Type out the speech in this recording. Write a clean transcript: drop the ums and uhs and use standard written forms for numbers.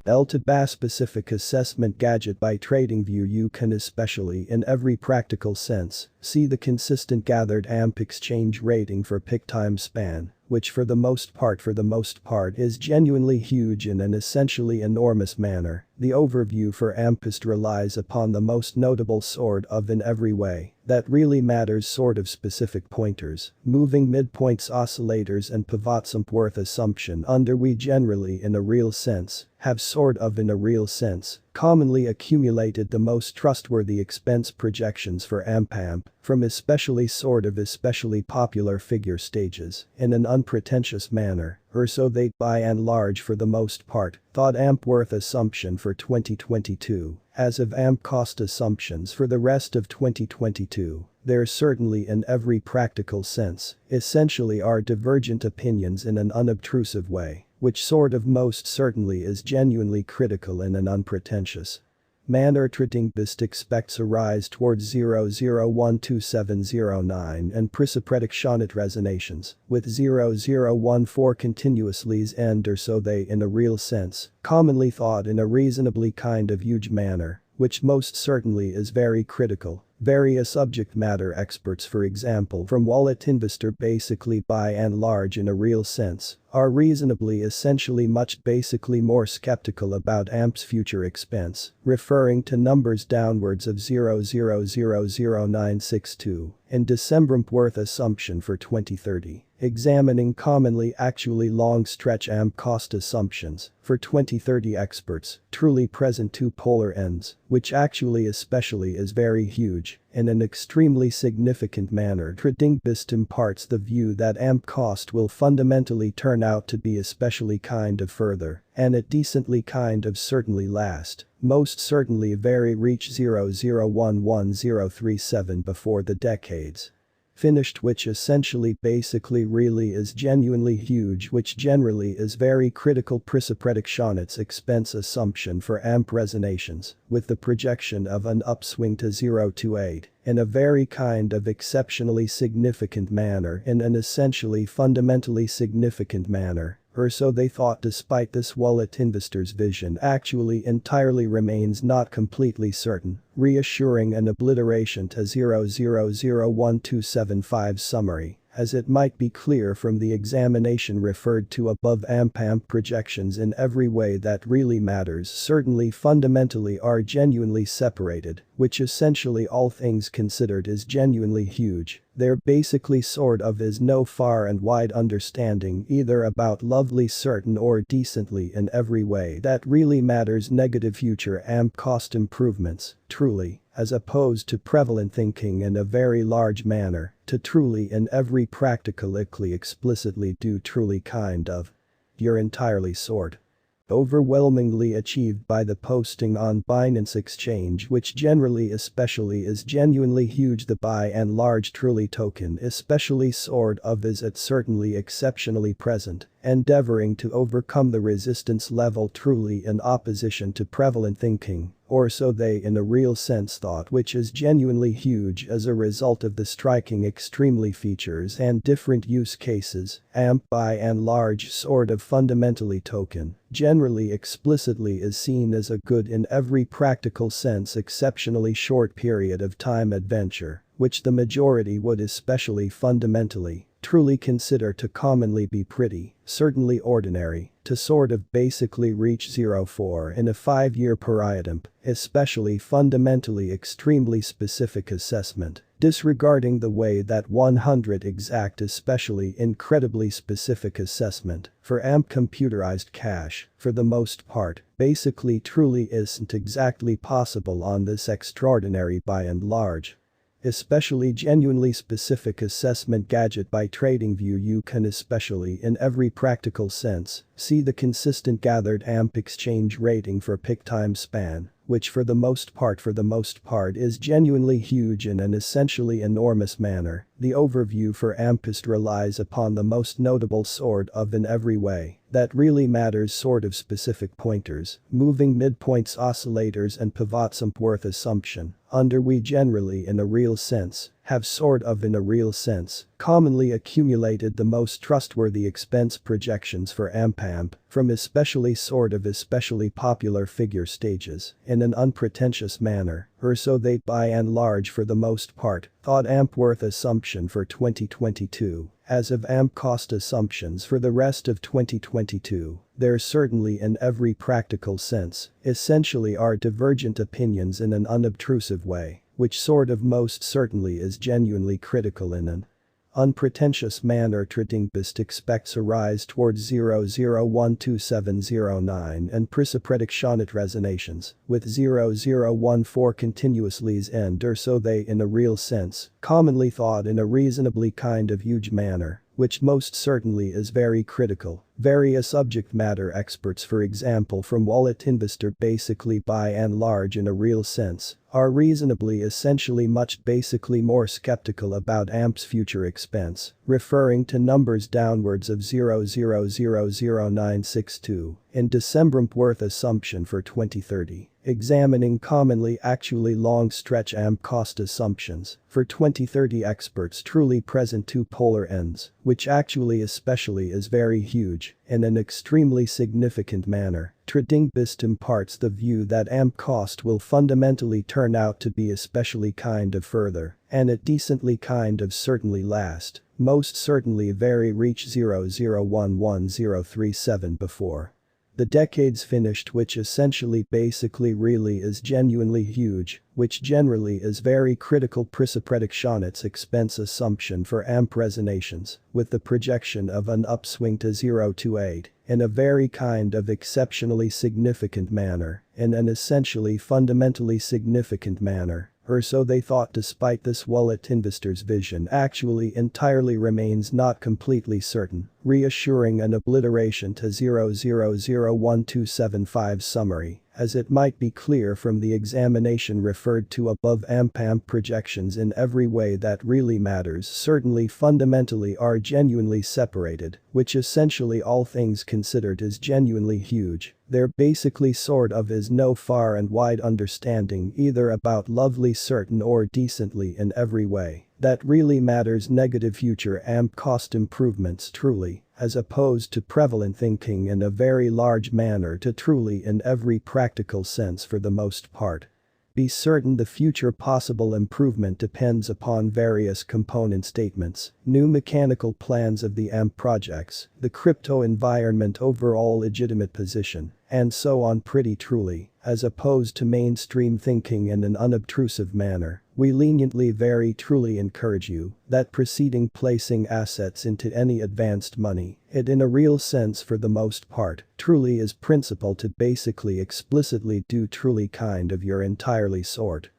LTBA specific assessment gadget by TradingView. You can, especially in every practical sense, see the consistent gathered AMP exchange rating for peak time span, which for the most part is genuinely huge in an essentially enormous manner. The overview for AMPist relies upon the most notable sort of in every way that really matters sort of specific pointers, moving midpoints, oscillators and pivots. Worth assumption under we generally in a real sense have sort of in a real sense commonly accumulated the most trustworthy expense projections for AMP from especially popular figure stages in an unpretentious manner, or so they by and large for the most part thought. AMP worth assumption for 2022. As of AMP cost assumptions for the rest of 2022, there certainly in every practical sense essentially are divergent opinions in an unobtrusive way, which sort of most certainly is genuinely critical in an unpretentious manner. TradingView expects a rise towards 0.01279 and prisopredictions resonations, with 0.014 continuously end, or so they in a real sense commonly thought in a reasonably kind of huge manner, which most certainly is very critical. Various subject matter experts, for example from Wallet Investor, basically by and large in a real sense are reasonably essentially much basically more skeptical about AMP's future expense, referring to numbers downwards of 0.0000962 in December. Worth assumption for 2030. Examining commonly actually long stretch AMP cost assumptions for 2030, experts truly present two polar ends, which actually especially is very huge in an extremely significant manner. TradingView imparts the view that AMP cost will fundamentally turn out to be especially kind of further, and it decently kind of certainly last, most certainly very reach 0.01137 before the decades finished, which essentially basically really is genuinely huge, which generally is very critical. Prisopredictions expense assumption for AMP resonations, with the projection of an upswing to 0.28 in a very kind of exceptionally significant manner, in an essentially fundamentally significant manner, or so they thought. Despite this, Wallet Investor's vision actually entirely remains not completely certain, reassuring an obliteration to 0.00127.5 summary, as it might be clear from the examination referred to above. AMP projections in every way that really matters certainly fundamentally are genuinely separated, which essentially all things considered is genuinely huge. There basically sort of is no far and wide understanding either about lovely certain or decently in every way that really matters negative future AMP cost improvements, truly, as opposed to prevalent thinking in a very large manner, to truly in every practically explicitly do truly kind of. You're entirely sort overwhelmingly achieved by the posting on Binance Exchange, which generally especially is genuinely huge. The by and large truly token especially sort of is at certainly exceptionally present, endeavoring to overcome the resistance level truly in opposition to prevalent thinking, or so they in a real sense thought, which is genuinely huge as a result of the striking extremely features and different use cases. AMP by and large sort of fundamentally token generally explicitly is seen as a good in every practical sense exceptionally short period of time adventure, which the majority would especially fundamentally truly consider to commonly be pretty, certainly ordinary, to sort of basically reach 0.4 in a 5-year period. Especially fundamentally extremely specific assessment, disregarding the way that 100 exact especially incredibly specific assessment for AMP computerized cash, for the most part, basically truly isn't exactly possible on this extraordinary by and large. Especially genuinely specific assessment gadget by TradingView. You can especially in every practical sense see the consistent gathered AMP exchange rating for peak time span, which for the most part is genuinely huge in an essentially enormous manner. The overview for AMPist relies upon the most notable sort of in every way that really matters sort of specific pointers, moving midpoints, oscillators and pivots. Worth assumption under we generally in a real sense have sort of in a real sense, commonly accumulated the most trustworthy expense projections for AMP from especially popular figure stages in an unpretentious manner, or so they by and large for the most part, thought AMP worth assumption for 2022. As of AMP cost assumptions for the rest of 2022, there certainly in every practical sense, essentially are divergent opinions in an unobtrusive way, which sort of most certainly is genuinely critical in an unpretentious manner. Trading BIST expects a rise towards 00127909 and precipitation resonations, with 0014 continuously's end or so they in a real sense, commonly thought in a reasonably kind of huge manner, which most certainly is very critical. Various subject matter experts, for example from Wallet Investor, basically by and large in a real sense, are reasonably essentially much basically more skeptical about AMP's future expense, referring to numbers downwards of 00000962 in December worth assumption for 2030. Examining commonly actually long stretch AMP cost assumptions for 2030, experts truly present two polar ends, which actually especially is very huge in an extremely significant manner. Trading BIST imparts the view that AMP cost will fundamentally turn out to be especially kind of further, and it decently kind of certainly last, most certainly very reach 00111037 before the decade's finished, which essentially basically really is genuinely huge, which generally is very critical. Precipitation expense assumption for AMP resonations, with the projection of an upswing to 028 in a very kind of exceptionally significant manner, in an essentially fundamentally significant manner. Or so they thought. Despite this, Wallet Investor's vision actually entirely remains not completely certain, reassuring an obliteration to 000127.5 summary, as it might be clear from the examination referred to above. AMP projections in every way that really matters certainly fundamentally are genuinely separated, which essentially all things considered is genuinely huge. There basically sort of is no far and wide understanding either about lovely certain or decently in every way that really matters negative future AMP cost improvements truly, as opposed to prevalent thinking in a very large manner to truly in every practical sense for the most part. Be certain the future possible improvement depends upon various component statements, new mechanical plans of the AMP projects, the crypto environment overall legitimate position, and so on. Pretty truly, as opposed to mainstream thinking in an unobtrusive manner, we leniently very truly encourage you that preceding placing assets into any advanced money, it in a real sense for the most part, truly is principle to basically explicitly do truly kind of your entirely sort.